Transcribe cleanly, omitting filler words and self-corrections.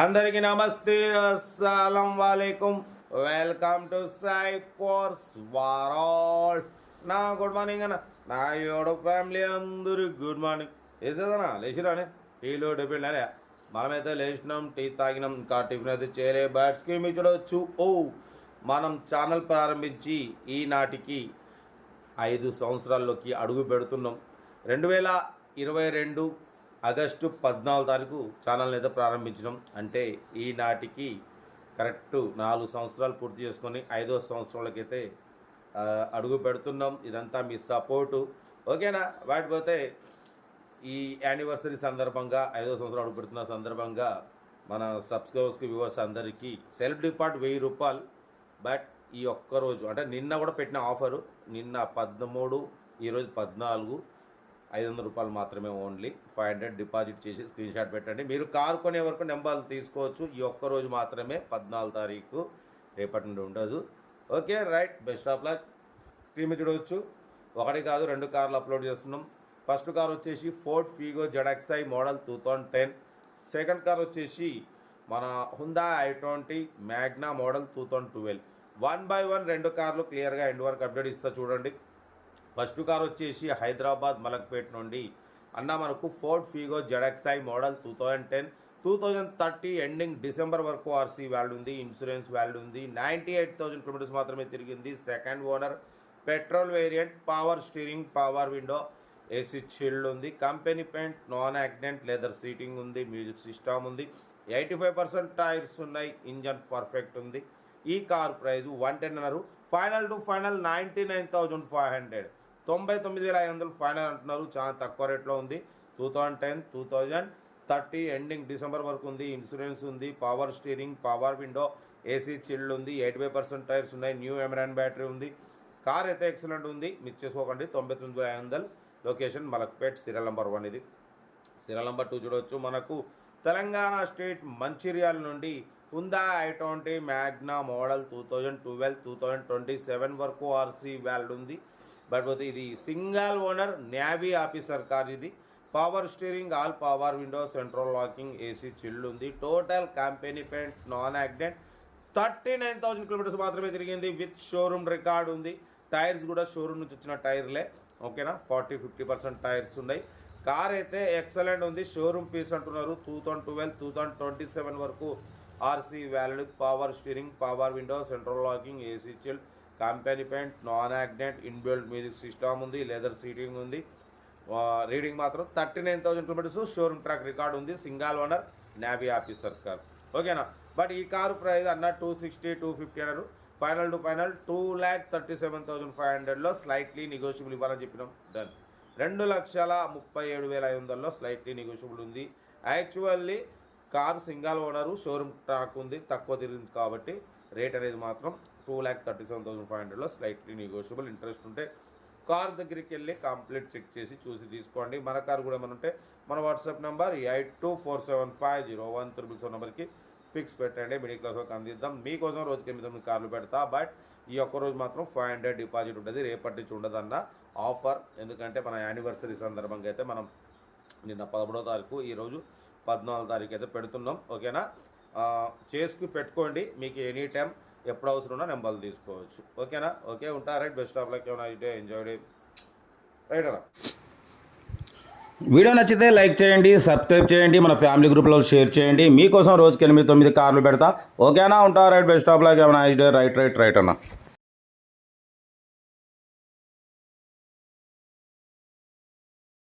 అందరికీ నమస్తే, అస్సలం వాలేకుమ్. Welcome to Sai course world. నా గుడ్ మార్నింగ్ అన్న, నా యూట్యూబ్ ఫ్యామిలీ అందరూ గుడ్ మార్నింగ్. వేసేదన్నా లేచిరానే, టీలో టిఫిన్ అనే మనమైతే లేచినాం, టీ తాగినాం, ఇంకా టిఫిన్ అయితే చేయలే. బ్యాట్స్కి మీ చూడవచ్చు. మనం ఛానల్ ప్రారంభించి ఈనాటికి 5 సంవత్సరాల్లోకి అడుగు పెడుతున్నాం. 2022 ఆగస్టు 14 తారీఖు ఛానల్ని అయితే ప్రారంభించినాం. అంటే ఈనాటికి కరెక్ట్ 4 సంవత్సరాలు పూర్తి చేసుకొని 5వ సంవత్సరాలకైతే అడుగు పెడుతున్నాం. ఇదంతా మీ సపోర్టు, ఓకేనా? వాటిపోతే ఈ యానివర్సరీ సందర్భంగా 5వ సంవత్సరం అడుగు పెడుతున్న సందర్భంగా మన సబ్స్క్రైబర్స్కి వ్యూవర్స్ అందరికీ సెల్ఫ్ డిపార్ట్ 1000 రూపాయలు. బట్ ఈ ఒక్కరోజు అంటే నిన్న కూడా పెట్టిన ఆఫరు, నిన్న 13, ఈరోజు 14, 500 రూపాయలు మాత్రమే. ఓన్లీ 500 డిపాజిట్ చేసి స్క్రీన్ షాట్ పెట్టండి. మీరు కారు కొనే వరకు నెంబర్లు తీసుకోవచ్చు. ఈ ఒక్కరోజు మాత్రమే, 14 తారీఖు, రేపటి నుండి ఉండదు. Okay right, best of luck. Screen మీద చూడవచ్చు. 1 కాదు 2 కార్లు అప్లోడ్ చేస్తున్నాం. ఫస్ట్ కార్ వచ్చేసి Ford Figo ZXi model 2010. Second car వచ్చేసి మన హుందా i20 మ్యాగ్నా మోడల్ 2012. 1 by 1 2 కార్లు క్లియర్గా ఎండ్ వరకు అప్డేట్ ఇస్తా చూడండి. ఫస్ట్ కార్ వచ్చేసి హైదరాబాద్ మలక్పేట్ నుండి అన్న మనకు Ford Figo ZXi model 2010, 2030 ending December వరకు ఆర్సీ వాల్యూ ఉంది, ఇన్సూరెన్స్ వాల్యూ ఉంది, 98,000 కిలోమీటర్స్ మాత్రమే తిరిగింది. Second owner, petrol variant, power steering, power window, AC chilled ఉంది, company paint, non accident, leather seating ఉంది, మ్యూజిక్ సిస్టమ్ ఉంది, 85% టైర్స్ ఉన్నాయి, ఇంజన్ పర్ఫెక్ట్ ఉంది. ఈ కార్ ప్రైస్ 110 అన్నారు. ఫైనల్ టు ఫైనల్ 99,500, 99,500 ఫైనల్ అంటున్నారు. చాలా తక్కువ రేట్లో ఉంది. 2010, 2030 ఎండింగ్ డిసెంబర్ వరకు ఉంది, ఇన్సూరెన్స్ ఉంది, power steering, power window, AC chilled ఉంది, 85% టైర్స్ ఉన్నాయి, న్యూ ఎమరాన్ బ్యాటరీ ఉంది. కార్ అయితే ఎక్సలెంట్ ఉంది, మిస్ చేసుకోకండి. 99,500. లొకేషన్ మలక్పేట్, సీరియల్ నెంబర్ 1 ఇది. సీరియల్ నెంబర్ 2 చూడవచ్చు. మనకు తెలంగాణ స్టేట్ మంచిర్యాల నుండి హుందా i20 మ్యాగ్నా మోడల్ 2012, 2027 వరకు ఆర్సీ వ్యాల్డ్ ఉంది. బట్ పోతే ఇది single owner navy officer car. ఇది power steering, all power window, central locking, AC chilled ఉంది. Total company paint, non accident, 39,000 kilometres మాత్రమే తిరిగింది. విత్ షోరూమ్ రికార్డ్ ఉంది. టైర్స్ కూడా షోరూమ్ నుంచి వచ్చిన టైర్లే, ఓకేనా? 40-50% టైర్స్ ఉన్నాయి. కార్ అయితే ఎక్సలెంట్ ఉంది, షోరూమ్ పీస్ అంటున్నారు. 2012, 2027 వరకు RC valid. Power steering, power window, central locking, AC chilled, company paint, non accident, inbuilt music system ఉంది, లెదర్ సీటింగ్ ఉంది. రీడింగ్ మాత్రం 39,000 కిలోమీటర్స్, షోరూమ్ ట్రాక్ రికార్డ్ ఉంది. Single owner navy officer car, ఓకేనా? But ఈ car price అన్న 260, 250 అన్నారు. Final to final 2,37,500లో slightly negotiable ఇవ్వాలని చెప్పినాం. డన్. 2,37,500లో స్లైట్లీ నెగోషియబుల్ ఉంది. Actually car single owner, showroom track ఉంది, తక్కువ తిరిగింది కాబట్టి రేట్ అనేది మాత్రం 2,37,500లో స్లైట్లీ నెగోషియబుల్. ఇంట్రెస్ట్ ఉంటే కార్ దగ్గరికి వెళ్ళి కంప్లీట్ చెక్ చేసి చూసి తీసుకోండి. మన కారు కూడా ఏమైనా ఉంటే మన వాట్సాప్ నెంబర్ 8247501377 నెంబర్కి పిక్స్ పెట్టండి. మిడిల్ క్లాస్ వరకు అందిద్దాం. మీకోసం రోజుకి 8 కార్లు పెడతా. బట్ ఈ ఒక్కరోజు మాత్రం 500 డిపాజిట్ ఉంటుంది. రేపటి నుంచి ఉండదన్న ఆఫర్, ఎందుకంటే మన యానివర్సరీ సందర్భంగా అయితే మనం నిన్న 11వ తారీఖు, ఈరోజు 14వ తారీఖు అయితే పెడుతున్నాం, ఓకేనా? చేసుకు పెట్టుకోండి. మీకు ఎనీ టైం ఎప్పుడు అవసరం ఉన్నా నెంబర్లు తీసుకోవచ్చు, ఓకేనా? ఓకే, ఉంటా. Right, best of luck. ఏమైనా డే ఎంజాయ్ డే. రైట్ అన్న. వీడియో నచ్చితే లైక్ చేయండి, సబ్స్క్రైబ్ చేయండి, మన ఫ్యామిలీ గ్రూప్లో షేర్ చేయండి. మీకోసం రోజుకి 8-9 కార్లు పెడతా, ఓకేనా? ఉంటా. Right, best of luck. ఏమైనా డే. రైట్ అన్న.